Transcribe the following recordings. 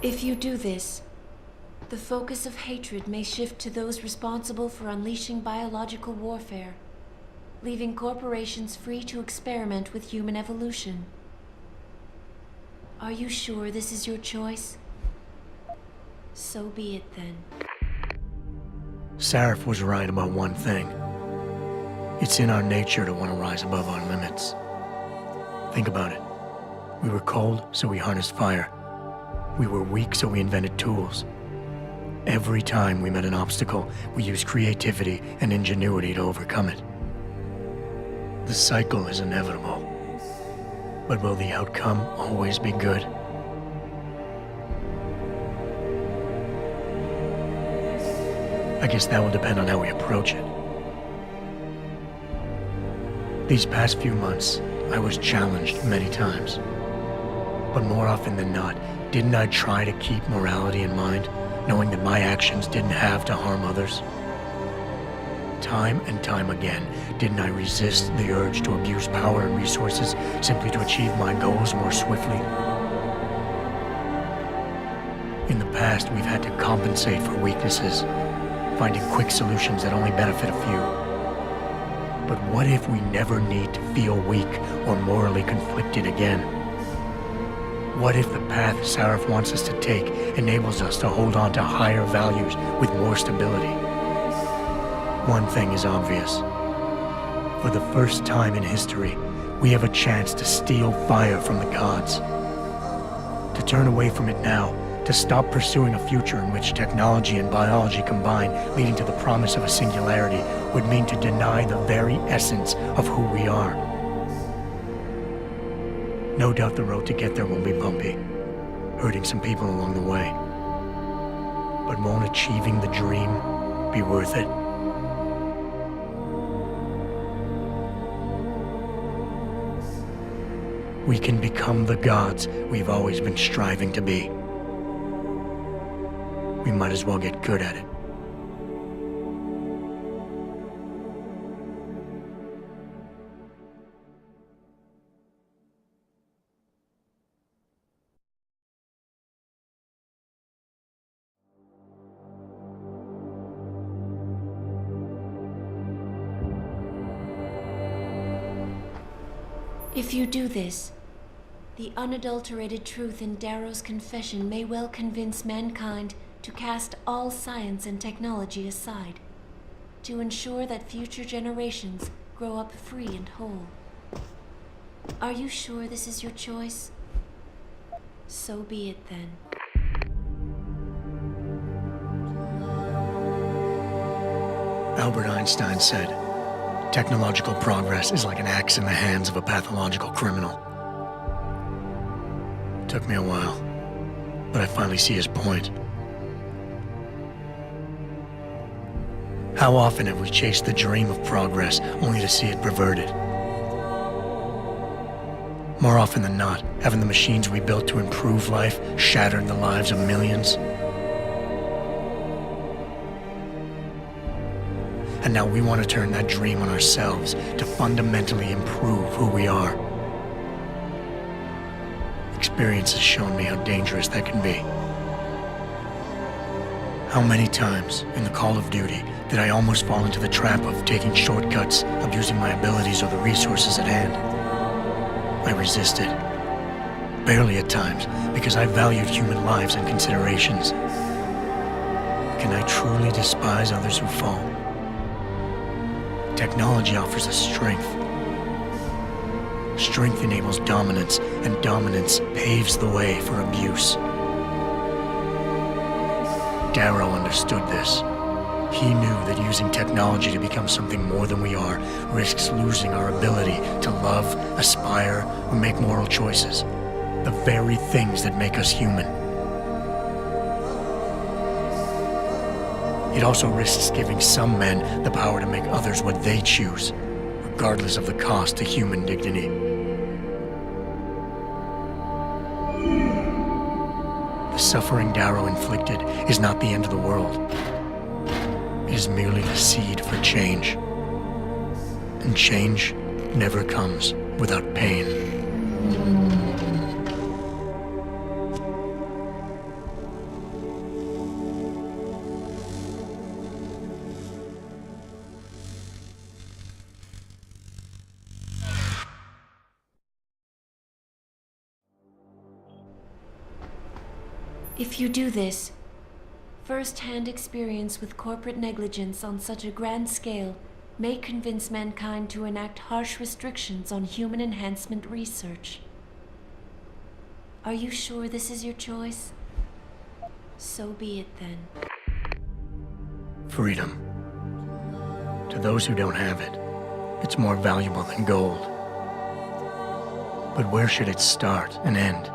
If you do this, the focus of hatred may shift to those responsible for unleashing biological warfare, leaving corporations free to experiment with human evolution. Are you sure this is your choice? So be it then. Sarif was right about one thing. It's in our nature to want to rise above our limits. Think about it. We were cold, so we harnessed fire. We were weak, so we invented tools. Every time we met an obstacle, we used creativity and ingenuity to overcome it. The cycle is inevitable. But will the outcome always be good? I guess that will depend on how we approach it. These past few months, I was challenged many times. But more often than not, didn't I try to keep morality in mind, knowing that my actions didn't have to harm others? Time and time again, didn't I resist the urge to abuse power and resources simply to achieve my goals more swiftly? In the past, we've had to compensate for weaknesses, finding quick solutions that only benefit a few. But what if we never need to feel weak or morally conflicted again? What if the path Sarif wants us to take enables us to hold on to higher values with more stability? One thing is obvious. For the first time in history, we have a chance to steal fire from the gods. To turn away from it now, to stop pursuing a future in which technology and biology combine, leading to the promise of a singularity, would mean to deny the very essence of who we are. No doubt the road to get there will be bumpy, hurting some people along the way. But won't achieving the dream be worth it? We can become the gods we've always been striving to be. We might as well get good at it. If you do this, the unadulterated truth in Darrow's confession may well convince mankind to cast all science and technology aside, to ensure that future generations grow up free and whole. Are you sure this is your choice? So be it then. Albert Einstein said, "Technological progress is like an axe in the hands of a pathological criminal." It took me a while, but I finally see his point. How often have we chased the dream of progress only to see it perverted? More often than not, haven't the machines we built to improve life shattered the lives of millions? And now we want to turn that dream on ourselves to fundamentally improve who we are. Experience has shown me how dangerous that can be. How many times in the call of duty did I almost fall into the trap of taking shortcuts, abusing my abilities or the resources at hand? I resisted. Barely at times, because I valued human lives and considerations. Can I truly despise others who fall? Technology offers us strength. Strength enables dominance, and dominance paves the way for abuse. Darrow understood this. He knew that using technology to become something more than we are risks losing our ability to love, aspire, or make moral choices. The very things that make us human. It also risks giving some men the power to make others what they choose, regardless of the cost to human dignity. The suffering Darrow inflicted is not the end of the world. It is merely the seed for change. And change never comes without pain. If you do this, first-hand experience with corporate negligence on such a grand scale may convince mankind to enact harsh restrictions on human enhancement research. Are you sure this is your choice? So be it then. Freedom. To those who don't have it, it's more valuable than gold. But where should it start and end?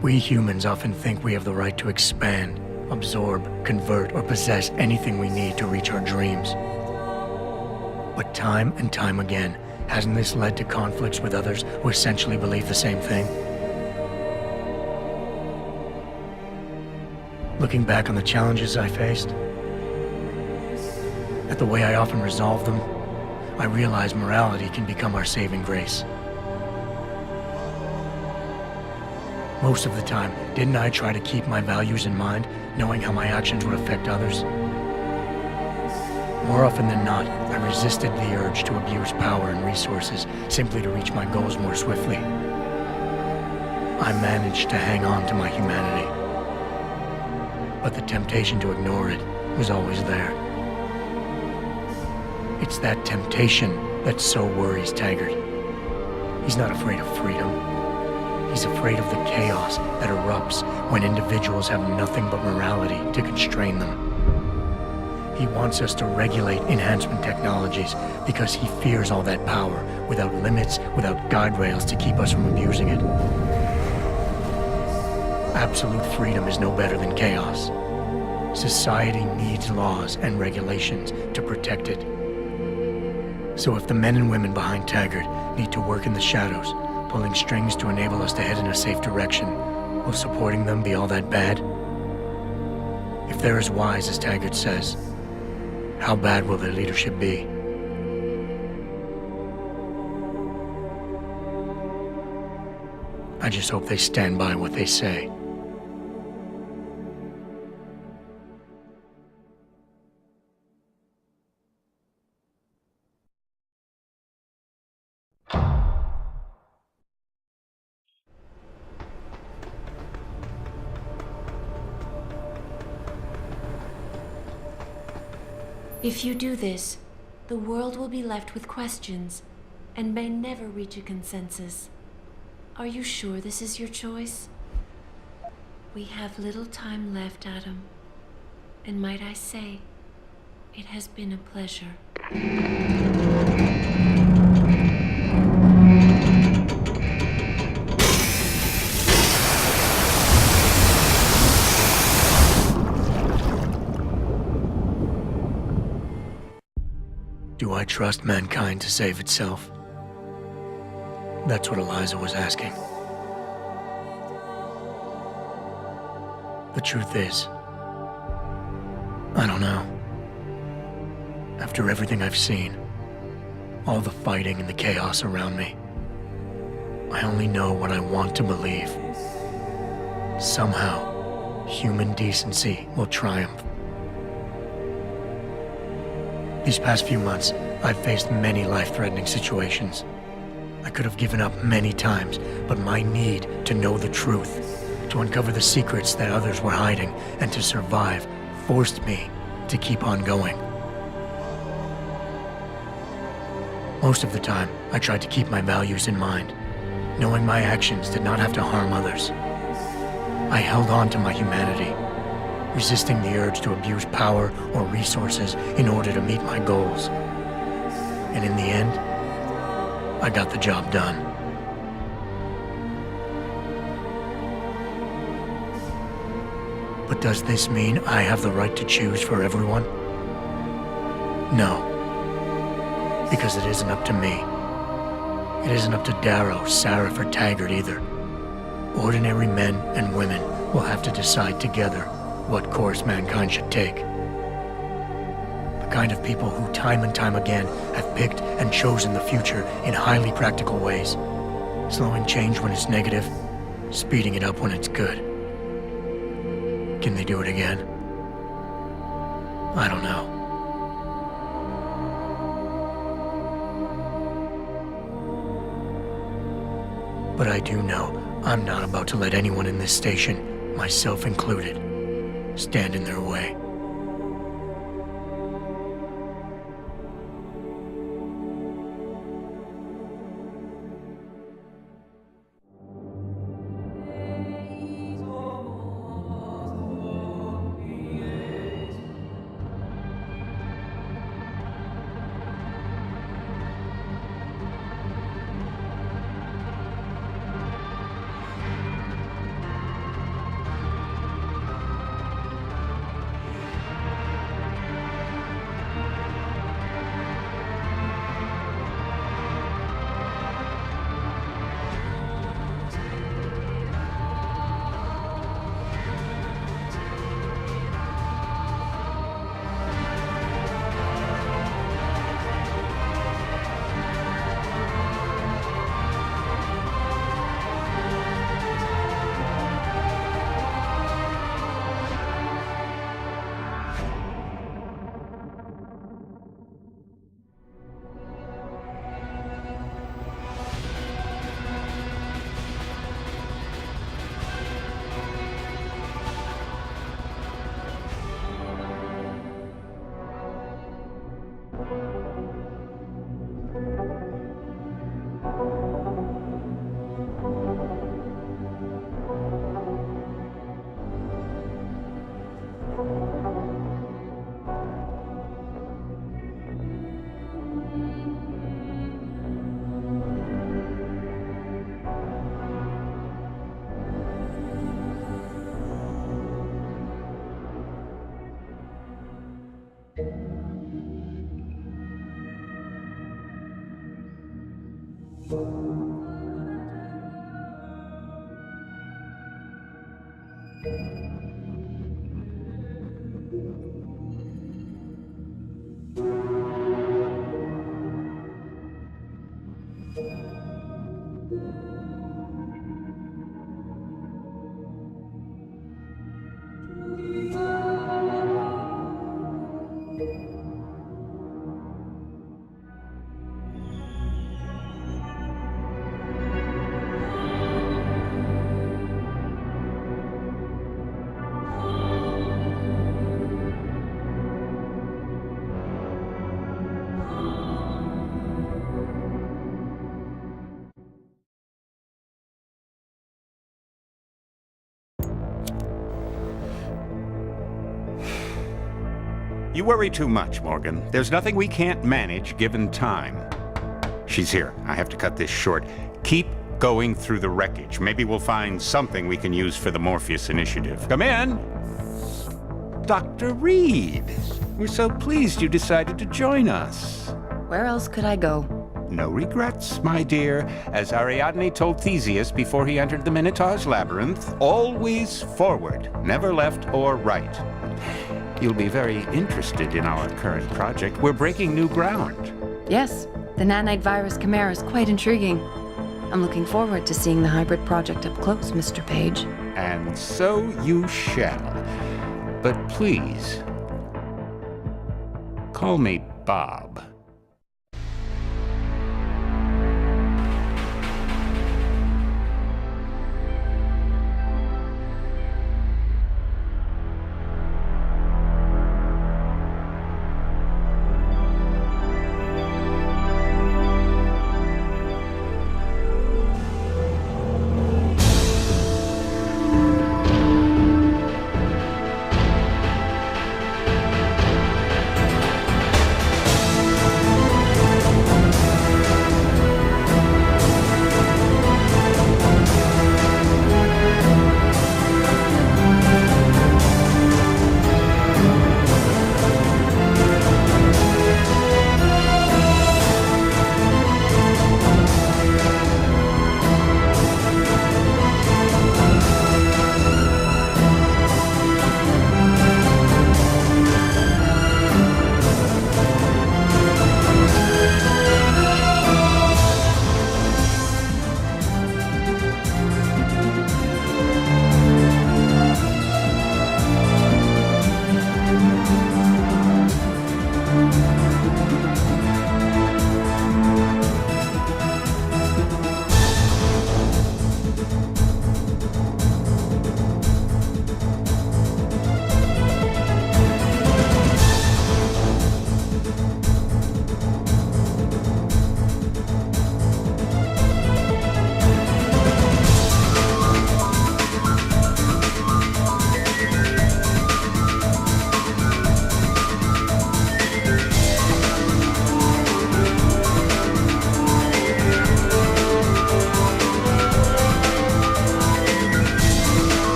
We humans often think we have the right to expand, absorb, convert, or possess anything we need to reach our dreams. But time and time again, hasn't this led to conflicts with others who essentially believe the same thing? Looking back on the challenges I faced, at the way I often resolve them, I realize morality can become our saving grace. Most of the time, didn't I try to keep my values in mind, knowing how my actions would affect others? More often than not, I resisted the urge to abuse power and resources simply to reach my goals more swiftly. I managed to hang on to my humanity, but the temptation to ignore it was always there. It's that temptation that so worries Taggart. He's not afraid of freedom. He's afraid of the chaos that erupts when individuals have nothing but morality to constrain them. He wants us to regulate enhancement technologies because he fears all that power without limits, without guide rails to keep us from abusing it. Absolute freedom is no better than chaos. Society needs laws and regulations to protect it. So if the men and women behind Taggart need to work in the shadows, pulling strings to enable us to head in a safe direction, will supporting them be all that bad? If they're as wise as Taggart says, how bad will their leadership be? I just hope they stand by what they say. If you do this, the world will be left with questions and may never reach a consensus. Are you sure this is your choice? We have little time left, Adam. And might I say, it has been a pleasure. Do I trust mankind to save itself? That's what Eliza was asking. The truth is, I don't know. After everything I've seen, all the fighting and the chaos around me, I only know what I want to believe. Somehow, human decency will triumph. These past few months, I've faced many life-threatening situations. I could have given up many times, but my need to know the truth, to uncover the secrets that others were hiding, and to survive forced me to keep on going. Most of the time, I tried to keep my values in mind, knowing my actions did not have to harm others. I held on to my humanity, resisting the urge to abuse power or resources in order to meet my goals. And in the end, I got the job done. But does this mean I have the right to choose for everyone? No. Because it isn't up to me. It isn't up to Darrow, Sarif, or Taggart either. Ordinary men and women will have to decide together what course mankind should take. The kind of people who time and time again have picked and chosen the future in highly practical ways, slowing change when it's negative, speeding it up when it's good. Can they do it again? I don't know. But I do know I'm not about to let anyone in this station, myself included, stand in their way. You worry too much, Morgan. There's nothing we can't manage given time. She's here. I have to cut this short. Keep going through the wreckage. Maybe we'll find something we can use for the Morpheus initiative. Come in! Dr. Reed! We're so pleased you decided to join us. Where else could I go? No regrets, my dear. As Ariadne told Theseus before he entered the Minotaur's labyrinth, always forward, never left or right. You'll be very interested in our current project. We're breaking new ground. Yes, the nanite virus chimera is quite intriguing. I'm looking forward to seeing the hybrid project up close, Mr. Page. And so you shall. But please, call me Bob.